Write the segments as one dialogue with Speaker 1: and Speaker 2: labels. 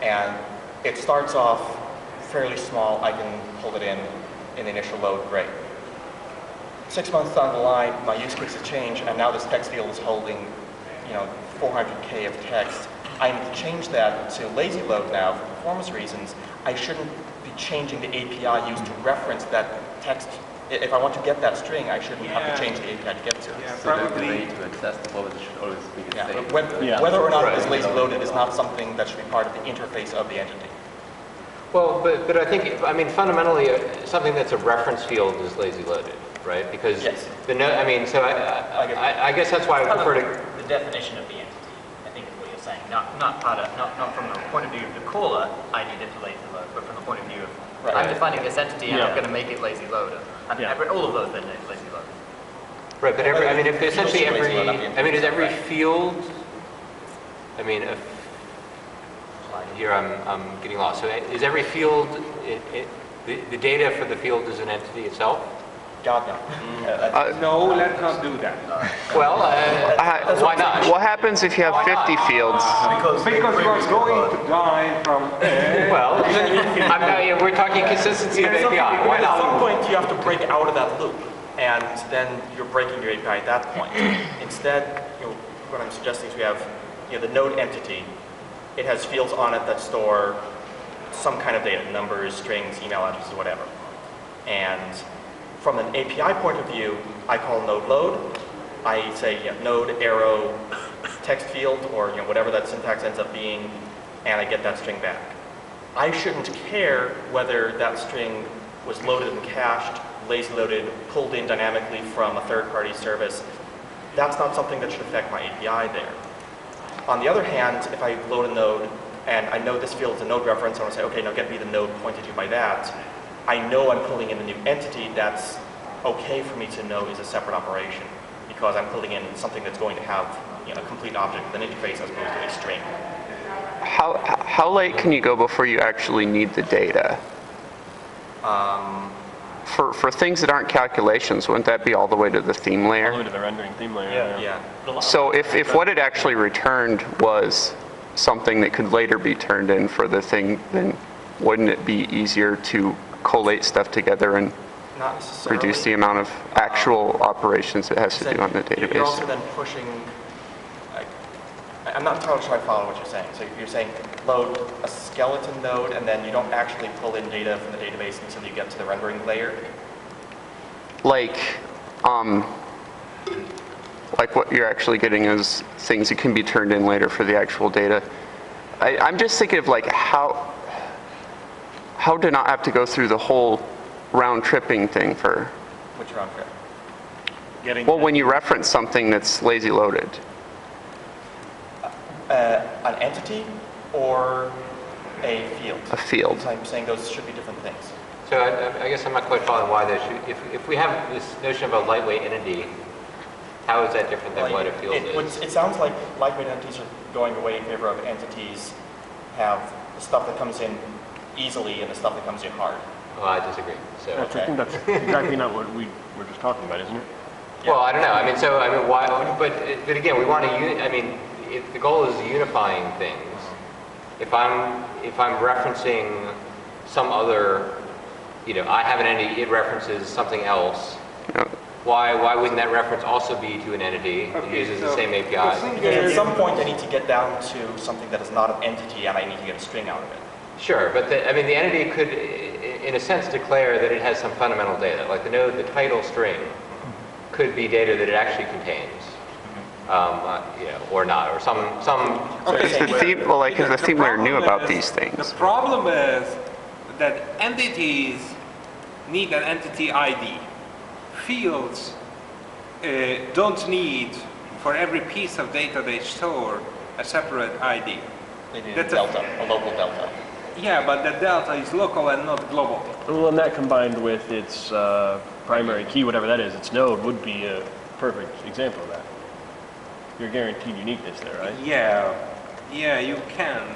Speaker 1: And it starts off fairly small. I can pull it in the initial load, great. 6 months down the line, my use cases change, and now this text field is holding, 400K of text. I need to change that to lazy load now for performance reasons. I shouldn't be changing the API used to reference that text. If I want to get that string, I shouldn't have to change the API to get to it.
Speaker 2: Yeah,
Speaker 3: so the way to access the flow should always be the same.
Speaker 1: Whether or not it is lazy loaded is not something that should be part of the interface of the entity.
Speaker 4: Well, but I think, fundamentally, something that's a reference field is lazy loaded, right? Because the node, so I guess that's why I prefer to...
Speaker 5: The definition of the entity, I think is what you're saying. Not from the point of view of the caller, I need it to lazy load, but from the point of view of I'm defining this entity and I'm going to make it lazy load. And all of those then lazy load.
Speaker 4: Right, but if essentially is every field, here I'm getting lost. So is every field, the data for the field is an entity itself?
Speaker 1: God, no.
Speaker 2: No, let's not do that.
Speaker 4: Well, why not?
Speaker 6: What happens if you have 50 fields?
Speaker 2: Because we're going to die from...
Speaker 4: Well, we're talking consistency of API. Why not?
Speaker 1: At some point, you have to break out of that loop, and then you're breaking your API at that point. Instead, what I'm suggesting is we have the node entity. It has fields on it that store some kind of data, numbers, strings, email addresses, whatever. And from an API point of view, I call node load. I say node arrow text field, or whatever that syntax ends up being, and I get that string back. I shouldn't care whether that string was loaded and cached, lazy loaded, pulled in dynamically from a third-party service. That's not something that should affect my API there. On the other hand, if I load a node and I know this field is a node reference, I want to say, okay, now get me the node pointed to by that. I know I'm pulling in a new entity that's okay for me to know is a separate operation because I'm pulling in something that's going to have a complete object with an interface as opposed to a string.
Speaker 6: How late can you go before you actually need the data? For things that aren't calculations, wouldn't that be all the way to the theme layer?
Speaker 7: All the way to the rendering theme layer.
Speaker 1: Yeah.
Speaker 6: So if what it actually returned was something that could later be turned in for the thing, then wouldn't it be easier to collate stuff together and reduce the amount of actual operations it has to do on the database?
Speaker 1: You're also then pushing, I'm not entirely sure I follow what you're saying. So you're saying load a skeleton node and then you don't actually pull in data from the database until you get to the rendering layer?
Speaker 6: Like what you're actually getting is things that can be turned in later for the actual data. I'm just thinking of how to not have to go through the whole round-tripping thing for...
Speaker 1: Which round trip?
Speaker 6: Well, when you reference something that's lazy loaded.
Speaker 1: An entity or a field?
Speaker 6: A field.
Speaker 1: So I'm saying those should be different things.
Speaker 4: So I guess I'm not quite following why they should... If we have this notion of a lightweight entity, how is that different than what a field is?
Speaker 1: It sounds like lightweight entities are going away in favor of entities have the stuff that comes in easily and the stuff that comes in hard.
Speaker 4: Well, I disagree. So
Speaker 7: I think that's exactly not what we were just talking about, isn't it?
Speaker 4: Yeah. Well, I don't know. Why? But again, we want to. If the goal is unifying things, if I'm referencing some other, I have an entity, it references something else.
Speaker 6: Yep.
Speaker 4: Why wouldn't that reference also be to an entity that uses the same API?
Speaker 1: Because at some point I need to get down to something that is not an entity and I need to get a string out of it.
Speaker 4: Sure, but the entity could, in a sense, declare that it has some fundamental data. Like the title string could be data that it actually contains, or not, or some.
Speaker 6: If the theme layer knew about these things.
Speaker 2: The problem is that entities need an entity ID. Fields don't need, for every piece of data they store, a separate ID.
Speaker 1: They need a local delta.
Speaker 2: Yeah, but the delta is local and not global.
Speaker 7: Well, and that combined with its primary key, whatever that is, its node, would be a perfect example of that. You're guaranteed uniqueness there, right?
Speaker 2: Yeah, you can,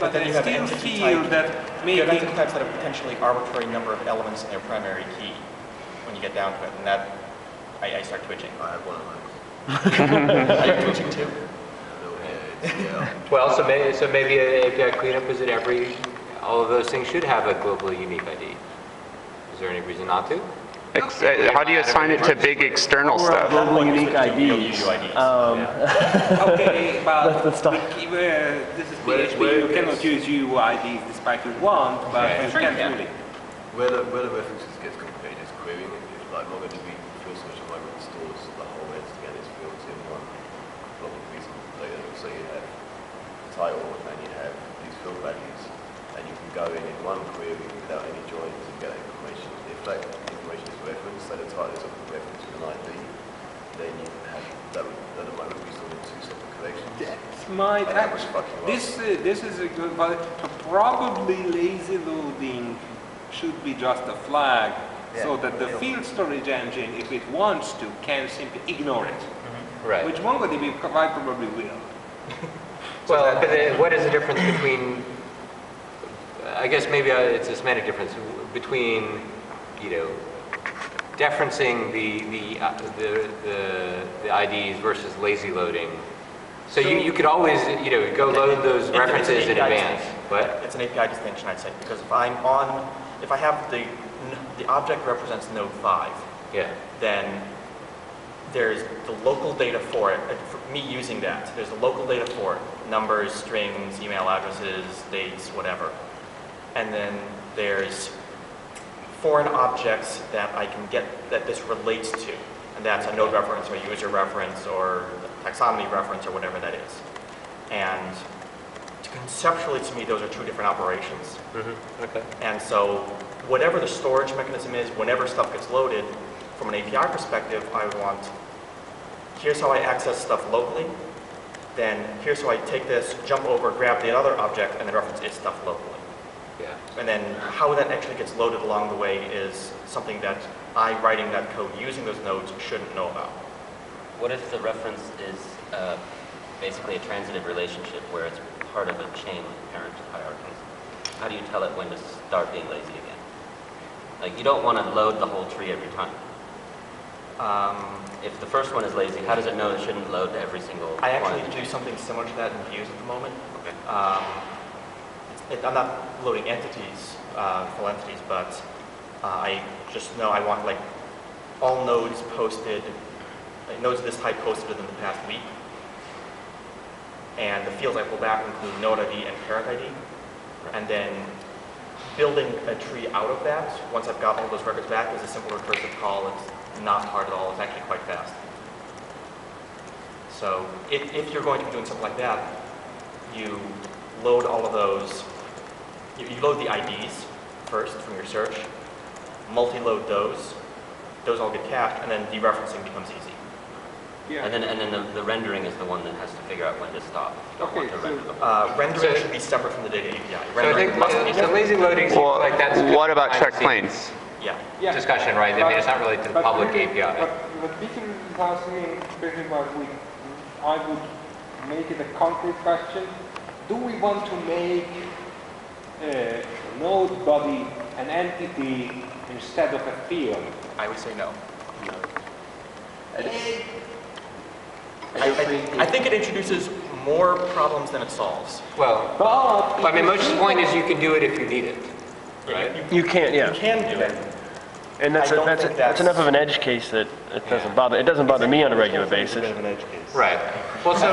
Speaker 2: but
Speaker 1: then
Speaker 2: I
Speaker 1: you have
Speaker 2: still
Speaker 1: entity
Speaker 2: feel
Speaker 1: type,
Speaker 2: that
Speaker 1: you have entity types that have potentially arbitrary number of elements in their primary key when you get down to it, and that I start twitching.
Speaker 3: I have one of those.
Speaker 1: Are you twitching too?
Speaker 4: Well, so maybe a API cleanup is that all of those things should have a globally unique ID. Is there any reason not to?
Speaker 6: How do you assign it to big external stuff?
Speaker 7: Global unique IDs.
Speaker 2: Okay, but
Speaker 7: Let's stop.
Speaker 2: this is PHP. You cannot use UIDs despite you want, but you can't really.
Speaker 8: Where the references gets complicated is querying it. If like MongoDB field search at the moment stores the whole entity and its fields in one global piece of data. So you have the title and you have these field values, and you can go in one query without any joins and get that information. If that information is referenced, say the title is a reference with an ID, then you have that would at the moment be stored in two separate collections.
Speaker 2: This is a good point. So probably lazy loading should be just a flag, so that the field storage engine, if it wants to, can simply ignore it.
Speaker 4: Right.
Speaker 2: Which MongoDB quite probably will.
Speaker 4: Well, but what is the difference between? I guess maybe it's a semantic difference between, deferencing the IDs versus lazy loading. So you could always, go load those references in advance. What?
Speaker 1: It's an API distinction, I'd say, because if I have the object represents node 5, then there's the local data for it. For me using that, there's the local data for it, numbers, strings, email addresses, dates, whatever. And then there's foreign objects that I can get that this relates to. And that's a node reference or a user reference or a taxonomy reference or whatever that is. And conceptually, to me, those are two different operations.
Speaker 4: Okay.
Speaker 1: And so whatever the storage mechanism is, whenever stuff gets loaded, from an API perspective, I would want, here's how I access stuff locally, then here's how I take this, jump over, grab the other object, and then reference its stuff locally.
Speaker 4: Yeah.
Speaker 1: And then how that actually gets loaded along the way is something that I, writing that code using those nodes, shouldn't know about.
Speaker 9: What if the reference is basically a transitive relationship where it's part of a chain with parent hierarchies? How do you tell it when to start being lazy again? Like, you don't want to load the whole tree every time. If the first one is lazy, how does it know it shouldn't load to every single
Speaker 1: I actually
Speaker 9: one?
Speaker 1: do something similar to that in Views at the moment.
Speaker 9: Okay.
Speaker 1: I'm not loading entities, full entities, but I just know I want like all nodes posted, like nodes of this type posted within the past week. And the fields I pull back include node ID and parent ID. And then building a tree out of that, once I've got all those records back, is a simple recursive call. It's not hard at all. It's actually quite fast. So if you're going to be doing something like that, you load all of those. You load the IDs first from your search, multi-load those. Those all get cached, and then dereferencing becomes easy.
Speaker 2: Yeah.
Speaker 9: And then the rendering is the one that has to figure out when to stop. You don't want to render them.
Speaker 1: Rendering should be separate from the data API.
Speaker 4: So I
Speaker 1: Rendering
Speaker 4: think
Speaker 1: must be
Speaker 4: so
Speaker 1: separate.
Speaker 4: lazy loading seems
Speaker 6: Well,
Speaker 4: like that's
Speaker 6: what about
Speaker 4: behind
Speaker 6: check
Speaker 4: the
Speaker 6: planes?
Speaker 4: scenes
Speaker 1: Yeah.
Speaker 4: discussion, right? I mean, it's not related to the public API.
Speaker 2: But Peter is asking, especially about I would make it a concrete question. Do we want to make a node body an entity instead of a field?
Speaker 1: I would say no.
Speaker 3: I
Speaker 1: I think it introduces more problems than it solves.
Speaker 4: Well,
Speaker 2: But
Speaker 4: I mean, Moshe's point is you can do it if you need it, right?
Speaker 7: You can't,
Speaker 1: You
Speaker 7: yeah.
Speaker 1: can do it.
Speaker 7: And that's
Speaker 1: I don't think
Speaker 7: that's
Speaker 1: that's-
Speaker 7: enough of an edge case that it doesn't bother me on a regular basis.
Speaker 4: Right. Well, so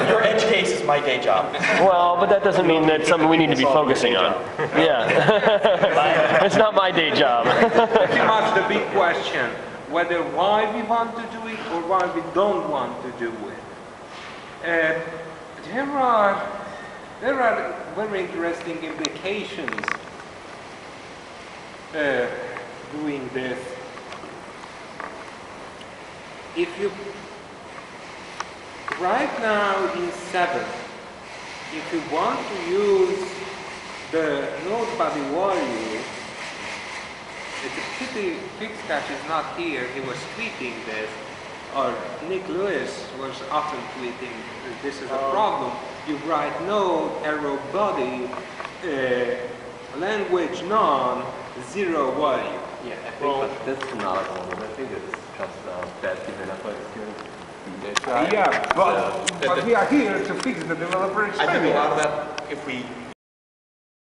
Speaker 1: Your edge case is my day job.
Speaker 7: Well, but that doesn't mean that's something we need to be focusing on. Yeah. It's not my day job.
Speaker 2: pretty much the big question, whether why we want to do it or why we don't want to do it. There are very interesting implications doing this. If you right now in 7, if you want to use the node body value, it's a pity Fixcache is not here. He was tweeting this, or Nick Lewis was often tweeting this is a problem. You write node arrow body language none 0 value.
Speaker 3: Yeah, I think but that's not a problem. I think it's just bad developer experience.
Speaker 2: Yeah, but we are here to fix the developer
Speaker 1: I
Speaker 2: experience.
Speaker 1: think a lot of that, if we